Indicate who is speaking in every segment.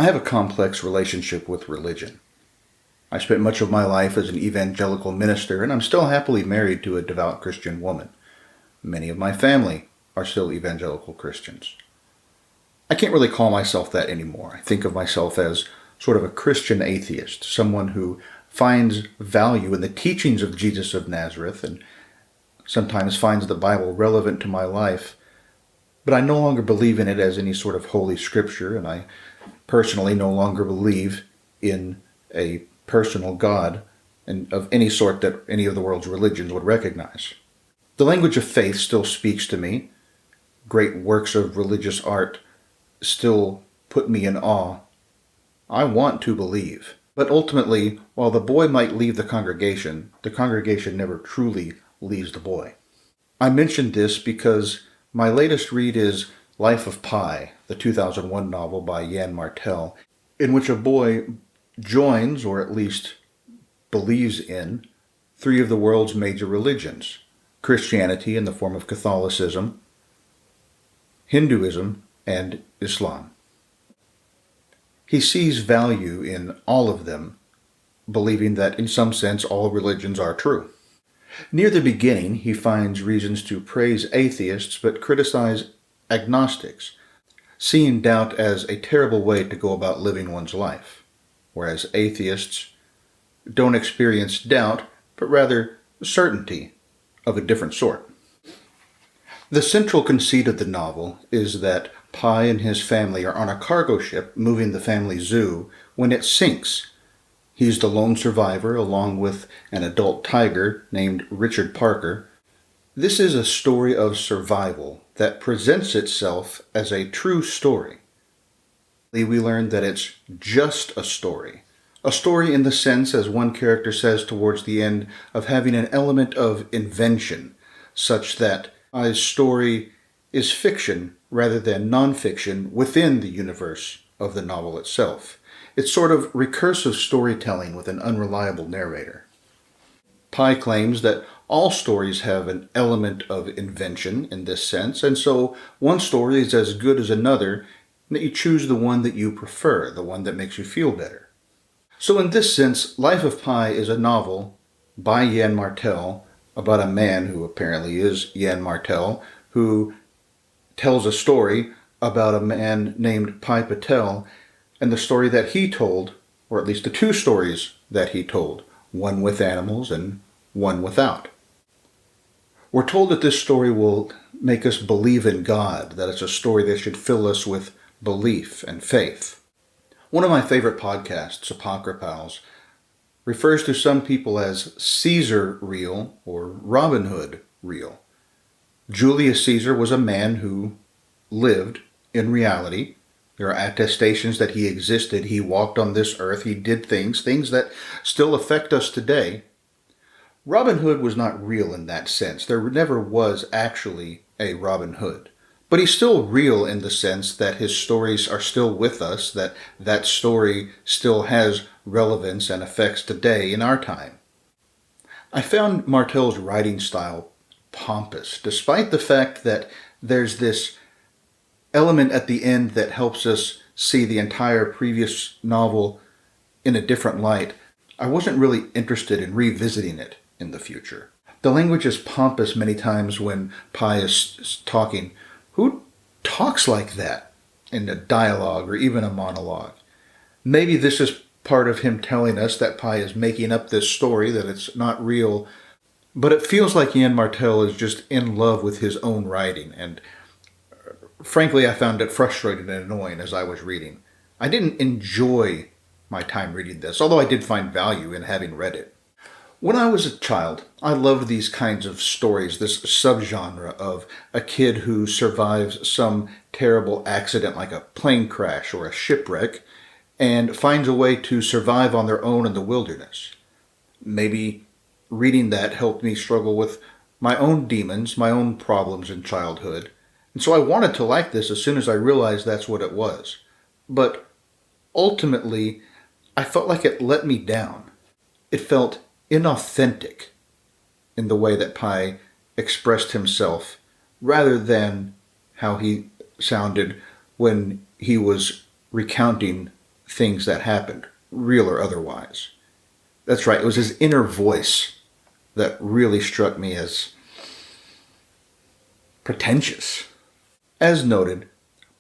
Speaker 1: I have a complex relationship with religion. I spent much of my life as an evangelical minister, and I'm still happily married to a devout Christian woman. Many of my family are still evangelical Christians. I can't really call myself that anymore. I think of myself as sort of a Christian atheist, someone who finds value in the teachings of Jesus of Nazareth and sometimes finds the Bible relevant to my life, but I no longer believe in it as any sort of holy scripture, and I personally no longer believe in a personal God and of any sort that any of the world's religions would recognize. The language of faith still speaks to me. Great works of religious art still put me in awe. I want to believe. But ultimately, while the boy might leave the congregation never truly leaves the boy. I mentioned this because my latest read is Life of Pi, the 2001 novel by Yann Martel, in which a boy joins, or at least believes in, three of the world's major religions: Christianity in the form of Catholicism, Hinduism, and Islam. He sees value in all of them, believing that in some sense all religions are true. Near the beginning, he finds reasons to praise atheists but criticize agnostics, seeing doubt as a terrible way to go about living one's life, whereas atheists don't experience doubt, but rather certainty of a different sort. The central conceit of the novel is that Pi and his family are on a cargo ship moving the family zoo when it sinks. He's the lone survivor along with an adult tiger named Richard Parker. This is a story of survival that presents itself as a true story. We learn that it's just a story in the sense, as one character says towards the end, of having an element of invention, such that Pi's story is fiction rather than nonfiction within the universe of the novel itself. It's sort of recursive storytelling with an unreliable narrator. Pi claims that all stories have an element of invention in this sense, and so one story is as good as another, and that you choose the one that you prefer, the one that makes you feel better. So in this sense, Life of Pi is a novel by Yann Martel about a man who apparently is Yann Martel, who tells a story about a man named Pi Patel and the story that he told, or at least the two stories that he told, one with animals and one without. We're told that this story will make us believe in God, that it's a story that should fill us with belief and faith. One of my favorite podcasts, Apocryphals, refers to some people as Caesar real or Robin Hood real. Julius Caesar was a man who lived in reality. There are attestations that he existed. He walked on this earth. He did things that still affect us today. Robin Hood was not real in that sense. There never was actually a Robin Hood. But he's still real in the sense that his stories are still with us, that story still has relevance and effects today in our time. I found Martel's writing style pompous, despite the fact that there's this element at the end that helps us see the entire previous novel in a different light. I wasn't really interested in revisiting it in the future. The language is pompous many times when Pi is talking. Who talks like that in a dialogue or even a monologue? Maybe this is part of him telling us that Pi is making up this story, that it's not real, but it feels like Yann Martel is just in love with his own writing, and frankly, I found it frustrating and annoying as I was reading. I didn't enjoy my time reading this, although I did find value in having read it. When I was a child, I loved these kinds of stories, this subgenre of a kid who survives some terrible accident like a plane crash or a shipwreck and finds a way to survive on their own in the wilderness. Maybe reading that helped me struggle with my own demons, my own problems in childhood. And so I wanted to like this as soon as I realized that's what it was. But ultimately, I felt like it let me down. It felt inauthentic in the way that Pi expressed himself, rather than how he sounded when he was recounting things that happened, real or otherwise. That's right, it was his inner voice that really struck me as pretentious. As noted,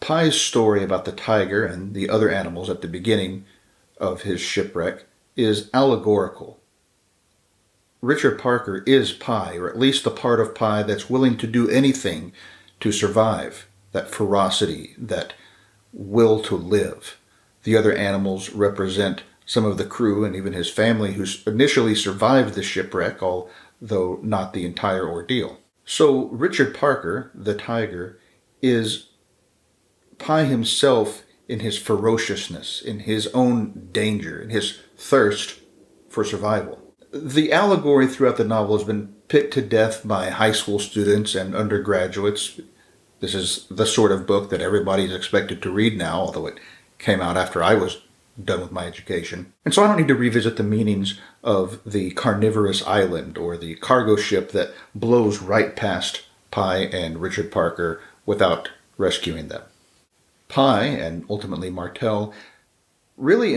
Speaker 1: Pye's story about the tiger and the other animals at the beginning of his shipwreck is allegorical. Richard Parker is Pye, or at least the part of Pye that's willing to do anything to survive, that ferocity, that will to live. The other animals represent some of the crew and even his family who initially survived the shipwreck, although not the entire ordeal. So Richard Parker, the tiger, is Pye himself in his ferociousness, in his own danger, in his thirst for survival. The allegory throughout the novel has been put to death by high school students and undergraduates. This is the sort of book that everybody's expected to read now, although it came out after I was done with my education. And so I don't need to revisit the meanings of the carnivorous island or the cargo ship that blows right past Pye and Richard Parker without rescuing them. Pye, and ultimately Martell, really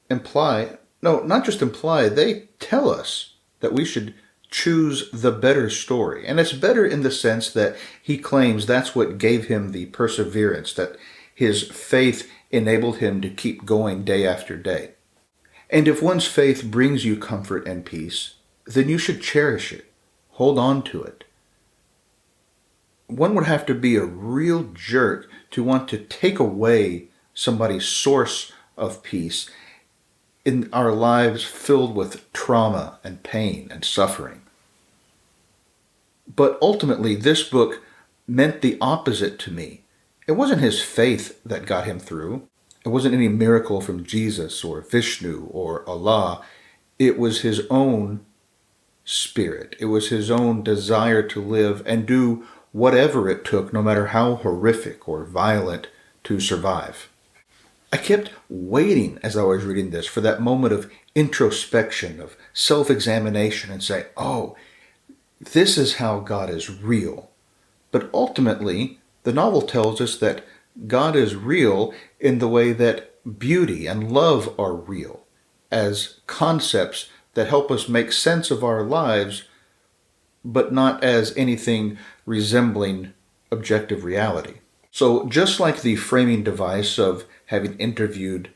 Speaker 1: imply, no, not just imply, they tell us that we should choose the better story. And it's better in the sense that he claims that's what gave him the perseverance, that his faith enabled him to keep going day after day. And if one's faith brings you comfort and peace, then you should cherish it. Hold on to it. One would have to be a real jerk to want to take away somebody's source of peace in our lives filled with trauma and pain and suffering. But ultimately, this book meant the opposite to me. It wasn't his faith that got him through. It wasn't any miracle from Jesus or Vishnu or Allah. It was his own spirit. It was his own desire to live and do whatever it took, no matter how horrific or violent, to survive. I kept waiting as I was reading this for that moment of introspection, of self-examination, and say, oh, this is how God is real. But ultimately, the novel tells us that God is real in the way that beauty and love are real, as concepts that help us make sense of our lives, but not as anything resembling objective reality. So just like the framing device of having interviewed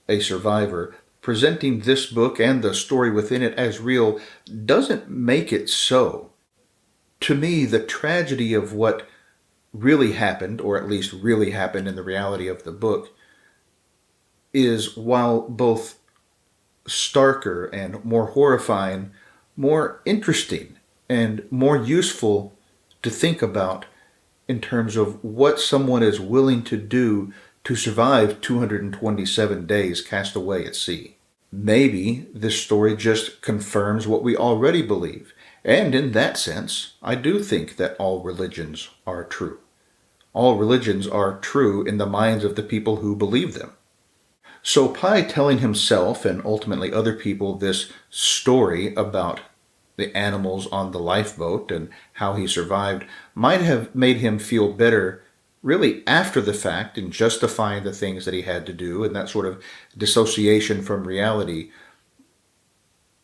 Speaker 1: a survivor, presenting this book and the story within it as real doesn't make it so. To me, the tragedy of what really happened, or at least really happened in the reality of the book, is, while both starker and more horrifying, more interesting and more useful to think about in terms of what someone is willing to do to survive 227 days cast away at sea. Maybe this story just confirms what we already believe, and in that sense, I do think that all religions are true. All religions are true in the minds of the people who believe them. So Pye telling himself and ultimately other people this story about the animals on the lifeboat and how he survived might have made him feel better really after the fact in justifying the things that he had to do and that sort of dissociation from reality.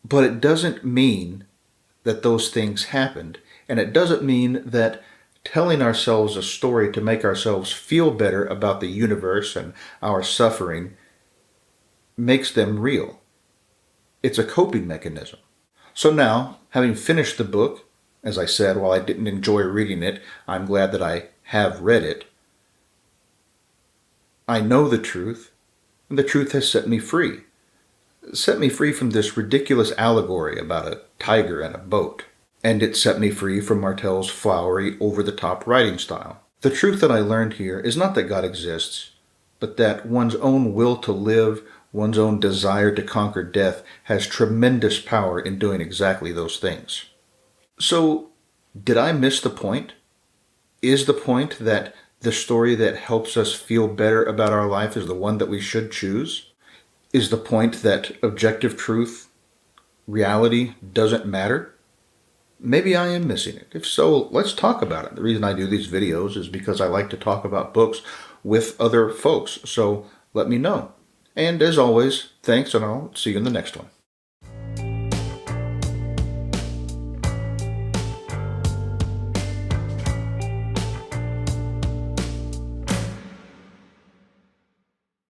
Speaker 1: But it doesn't mean that those things happened, and it doesn't mean that telling ourselves a story to make ourselves feel better about the universe and our suffering makes them real. It's a coping mechanism. So now, having finished the book, as I said, while I didn't enjoy reading it, I'm glad that I have read it. I know the truth, and the truth has set me free. Set me free from this ridiculous allegory about a tiger and a boat. And it set me free from Martell's flowery, over-the-top writing style. The truth that I learned here is not that God exists, but that one's own will to live, one's own desire to conquer death, has tremendous power in doing exactly those things. So, did I miss the point? Is the point that the story that helps us feel better about our life is the one that we should choose? Is the point that objective truth, reality, doesn't matter? Maybe I am missing it. If so, let's talk about it. The reason I do these videos is because I like to talk about books with other folks, so let me know. And as always, thanks, and I'll see you in the next one.